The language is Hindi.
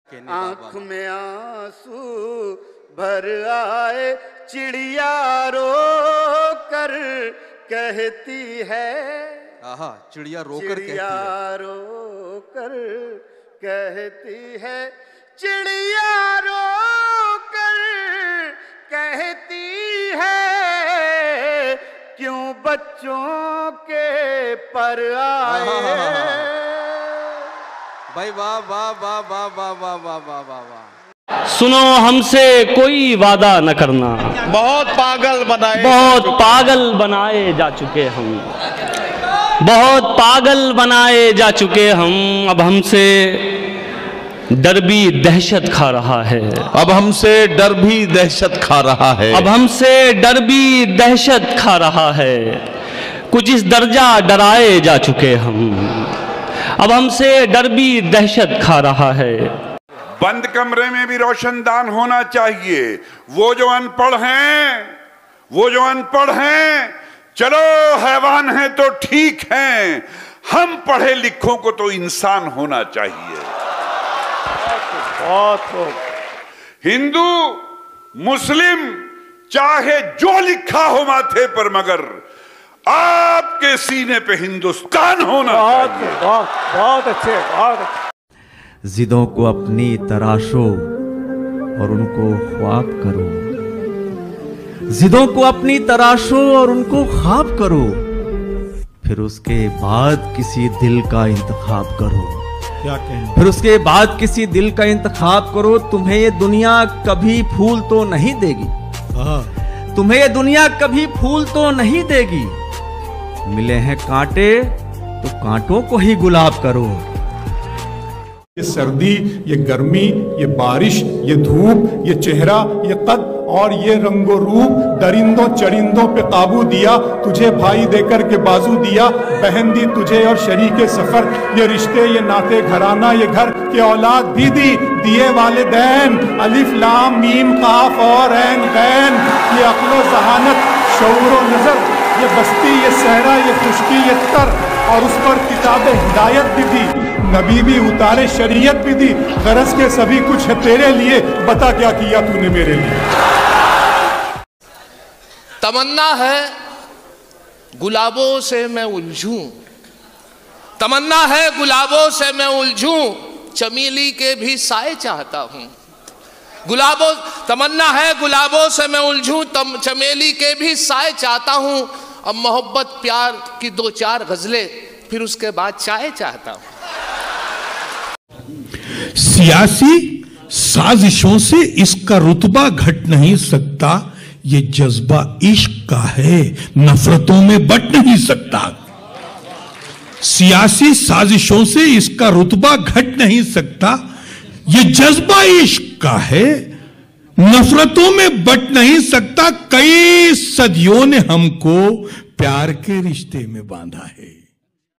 आँख में आंसू भर आए चिड़िया रो कर कहती है। आहा, चिड़िया रो कर कहती है। चिड़िया रो कर कहती है क्यों बच्चों के पर आए। भाई वाह वाह वाह वाह वाह वाह वाह वाह वाह वाह। सुनो हमसे कोई वादा न करना, बहुत पागल बनाए जा चुके हम, बहुत पागल बनाए जा चुके हम। अब हमसे डर भी दहशत खा रहा है, अब हमसे डर भी दहशत खा रहा है, अब हमसे डर भी दहशत खा रहा है। कुछ इस दर्जा डराए जा चुके हम, अब हमसे डर भी दहशत खा रहा है। बंद कमरे में भी रोशनदान होना चाहिए। वो जो अनपढ़ हैं, चलो हैवान हैं तो ठीक हैं, हम पढ़े लिखों को तो इंसान होना चाहिए। हिंदू मुस्लिम चाहे जो लिखा हो माथे पर, मगर आपके सीने पे हिंदुस्तान होना चाहिए। बहुत अच्छे। जिदों को अपनी तराशो और उनको ख्वाब करो, जिदों को अपनी तराशो और उनको ख्वाब करो, फिर उसके बाद किसी दिल का इंतखाब करो। क्या कहें? फिर उसके बाद किसी दिल का इंतखाब करो। तुम्हें ये दुनिया कभी फूल तो नहीं देगी, तुम्हें ये दुनिया कभी फूल तो नहीं देगी। मिले हैं कांटे तो कांटों को ही गुलाब करो। ये सर्दी, ये गर्मी, ये बारिश, ये धूप, ये चेहरा, ये कद और ये रंगो रूप, दरिंदों चरिंदों पे काबू दिया, तुझे भाई देकर के बाजू दिया, बहन दी तुझे और शरीके सफर, ये रिश्ते, ये नाते घराना, ये घर के औलाद भी दी, दिए वालिदैन, अलिफ लाम मीम काफ और ऐन गैन, ये अक्लो जहानत शऊर व नजर, ये बस्ती, ये सहरा, ये खुश्की, ये तर, और उस पर किताबे हिदायत भी दी, नबी भी उतारे, शरीयत भी दी। गरज के सभी कुछ है तेरे लिए, बता क्या किया तूने मेरे लिए। तमन्ना है गुलाबों से मैं उलझूं, तमन्ना है गुलाबों से मैं उलझूं, चमेली के भी साए चाहता हूं। तमन्ना है गुलाबों से मैं उलझूं, चमेली के भी साए चाहता हूं। अब मोहब्बत प्यार की दो चार गजलें, फिर उसके बाद चाय चाहता हूं। सियासी साजिशों से इसका रुतबा घट नहीं सकता, ये जज्बा इश्क का है, नफरतों में बट नहीं सकता। सियासी साजिशों से इसका रुतबा घट नहीं सकता, ये जज्बा इश्क का है, नफरतों में बट नहीं सकता। कई सदियों ने हमको प्यार के रिश्ते में बांधा है।